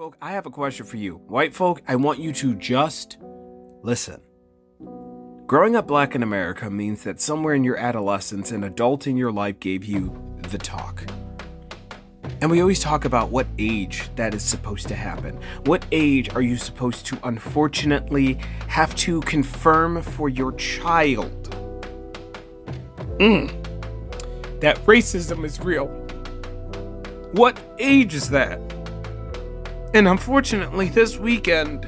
folk, I have a question for you. White folk, I want you to just listen. Growing up black in America means that somewhere in your adolescence, an adult in your life gave you the talk. And we always talk about what age that is supposed to happen. What age are you supposed to, unfortunately, have to confirm for your child? That racism is real. What age is that? And unfortunately, this weekend,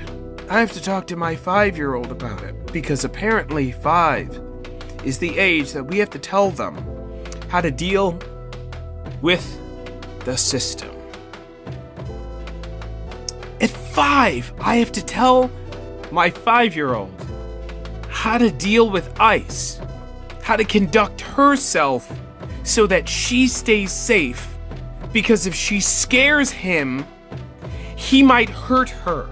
I have to talk to my 5-year-old about it, because apparently 5 is the age that we have to tell them how to deal with the system. At 5, I have to tell my 5-year-old how to deal with ICE, how to conduct herself so that she stays safe, because if she scares him, he might hurt her.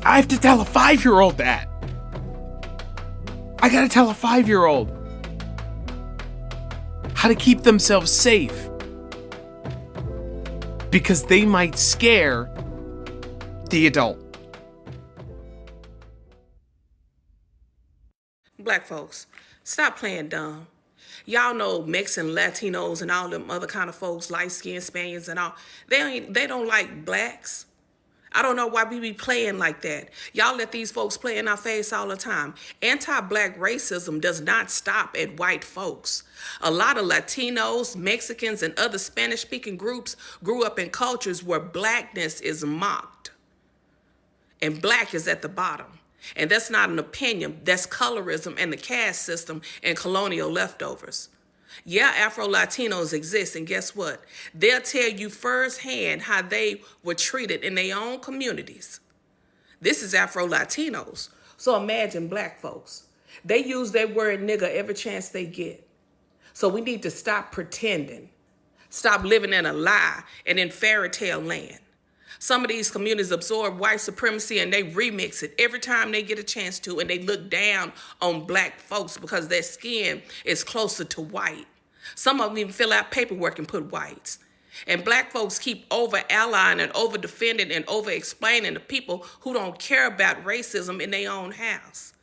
I have to tell a 5-year-old that. I gotta tell a 5-year-old how to keep themselves safe, because they might scare the adult. Black folks, stop playing dumb. Y'all know Mexican, Latinos, and all them other kind of folks, light-skinned Spaniards and all, they don't like blacks. I don't know why we be playing like that. Y'all let these folks play in our face all the time. Anti-black racism does not stop at white folks. A lot of Latinos, Mexicans, and other Spanish-speaking groups grew up in cultures where blackness is mocked. And black is at the bottom. And that's not an opinion, that's colorism and the caste system and colonial leftovers. Yeah, Afro-Latinos exist, and guess what? They'll tell you firsthand how they were treated in their own communities. This is Afro-Latinos. So imagine black folks. They use that word nigger every chance they get. So we need to stop pretending. Stop living in a lie and in fairy tale land. Some of these communities absorb white supremacy and they remix it every time they get a chance to, and they look down on black folks because their skin is closer to white. Some of them even fill out paperwork and put whites. And black folks keep over-allying and over-defending and over-explaining to people who don't care about racism in their own house.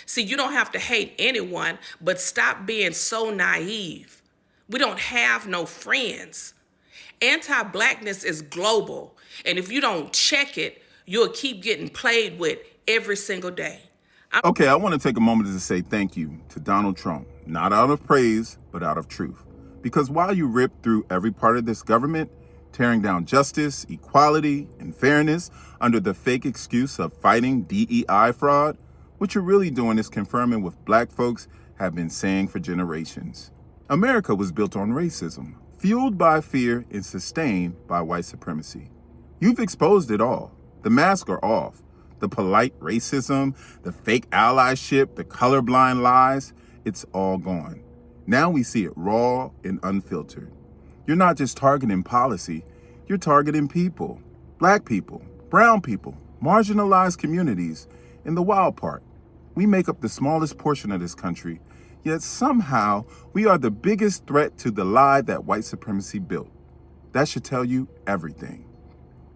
See, you don't have to hate anyone, but stop being so naive. We don't have no friends. Anti-blackness is global, and if you don't check it, you'll keep getting played with every single day. Okay, I want to take a moment to say thank you to Donald Trump, not out of praise, but out of truth. Because while you rip through every part of this government, tearing down justice, equality, and fairness under the fake excuse of fighting DEI fraud, what you're really doing is confirming what black folks have been saying for generations. America was built on racism, fueled by fear and sustained by white supremacy. You've exposed it all. The masks are off. The polite racism, the fake allyship, the colorblind lies, it's all gone. Now we see it raw and unfiltered. You're not just targeting policy, you're targeting people. Black people, brown people, marginalized communities. And the wild part, we make up the smallest portion of this country, yet somehow we are the biggest threat to the lie that white supremacy built. That should tell you everything.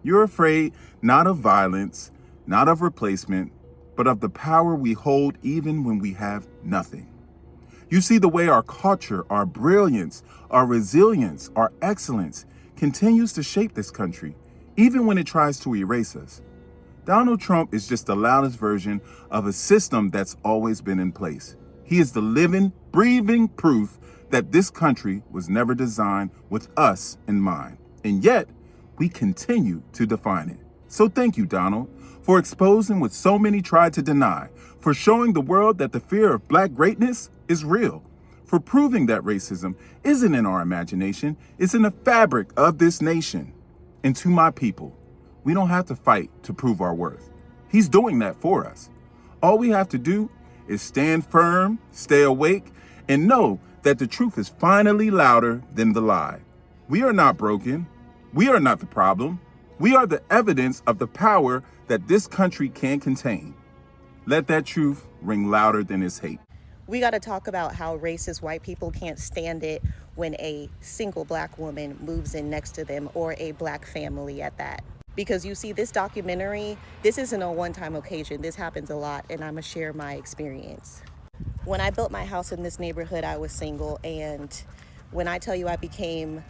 You're afraid not of violence, not of replacement, but of the power we hold even when we have nothing. You see the way our culture, our brilliance, our resilience, our excellence continues to shape this country, even when it tries to erase us. Donald Trump is just the loudest version of a system that's always been in place. He is the living, breathing proof that this country was never designed with us in mind. And yet, we continue to define it. So thank you, Donald, for exposing what so many tried to deny, for showing the world that the fear of black greatness is real, for proving that racism isn't in our imagination, it's in the fabric of this nation. And to my people, we don't have to fight to prove our worth. He's doing that for us. All we have to do is stand firm, stay awake, and know that the truth is finally louder than the lie. We are not broken. We are not the problem. We are the evidence of the power that this country can contain. Let that truth ring louder than its hate. We got to talk about how racist white people can't stand it when a single black woman moves in next to them, or a black family at that. Because you see, this documentary, this isn't a one-time occasion. This happens a lot, and I'm going to share my experience. When I built my house in this neighborhood, I was single, and when I tell you I became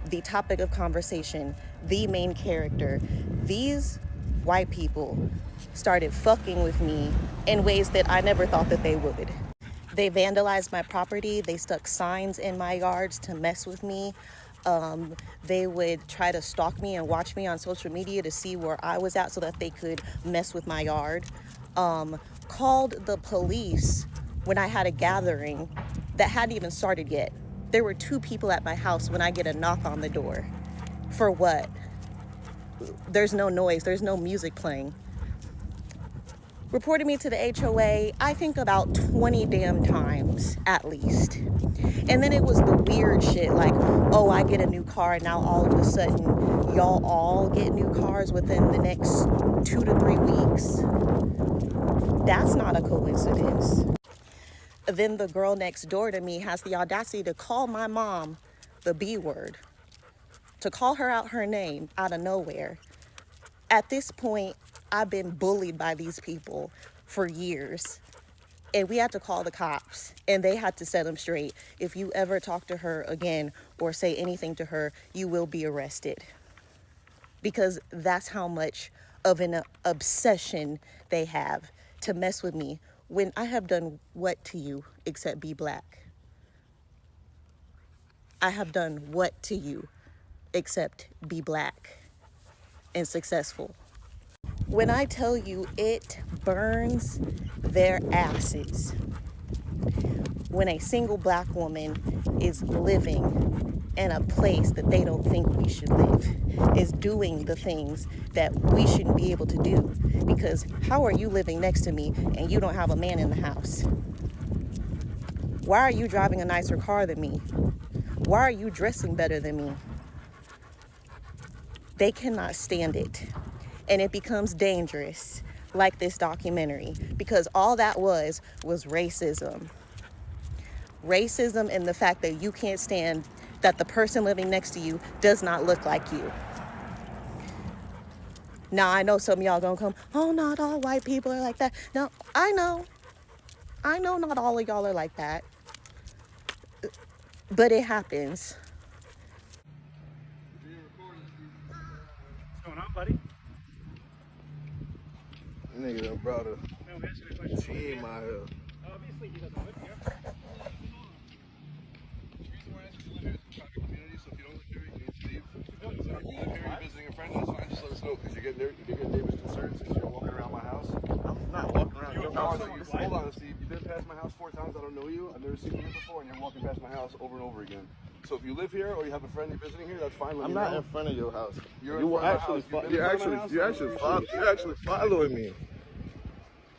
the topic of conversation, the main character, these white people started fucking with me in ways that I never thought that they would. They vandalized my property. They stuck signs in my yards to mess with me. They would try to stalk me and watch me on social media to see where I was at so that they could mess with my yard. Called the police when I had a gathering that hadn't even started yet. There were 2 people at my house when I get a knock on the door. For what? There's no noise, there's no music playing. Reported me to the HOA, I think about 20 damn times at least. And then it was the weird shit like, oh, I get a new car and now all of a sudden y'all all get new cars within the next 2 to 3 weeks. That's not a coincidence. Then the girl next door to me has the audacity to call my mom the B word, to call her out her name out of nowhere. At this point, I've been bullied by these people for years, and we had to call the cops, and they had to set them straight. If you ever talk to her again or say anything to her, you will be arrested. Because that's how much of an obsession they have to mess with me when I have done what to you except be black? I have done what to you except be black and successful? When I tell you it burns their asses when a single black woman is living in a place that they don't think we should live, is doing the things that we shouldn't be able to do. Because how are you living next to me and you don't have a man in the house? Why are you driving a nicer car than me? Why are you dressing better than me? They cannot stand it. And it becomes dangerous, like this documentary, because all that was racism. Racism and the fact that you can't stand that the person living next to you does not look like you. Now, I know some of y'all gonna come, oh, not all white people are like that. No, I know not all of y'all are like that, but it happens. What's going on, buddy? Nigga done brought a team out here. Obviously, he doesn't live here. The reason why I asked you to live here is a private community, so if you don't live here, you need to leave. If you live here, you're visiting a friend, that's fine, just let us know, because you're getting neighbors concerned since you're walking around my house. I'm not walking around your house. Hold on, Steve. You've been past my house 4 times, I don't know you, I've never seen you here before, and you're walking past my house over and over again. So if you live here or you have a friend you're visiting here, that's fine. I'm not in front of your house. You're actually following me.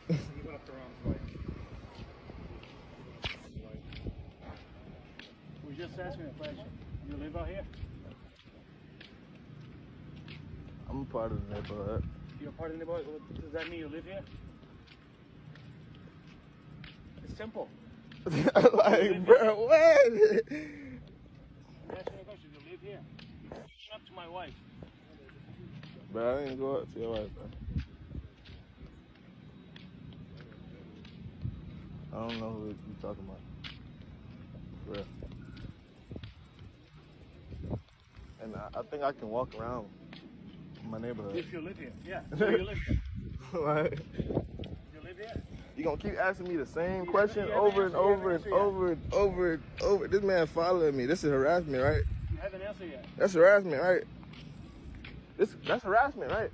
You went up the wrong way. We just asking a question. You live out here? I'm a part of the neighborhood. You're part of the neighborhood? Does that mean you live here? It's simple. Like, bro, what? I'm asking a question. You live here? Shut up to my wife. Bro, I didn't go up to your wife, bro. I don't know who you're talking about. For real. And I think I can walk around my neighborhood. If you live here, yeah. So you live here. Like, You live here? you gonna keep asking me the same question over and over and over and over and over. This man following me. This is harassment, right? You haven't answered yet. That's harassment, right? That's harassment, right?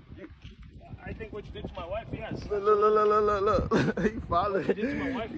I think what you did to my wife, yes. Look. He following. What you did to my wife,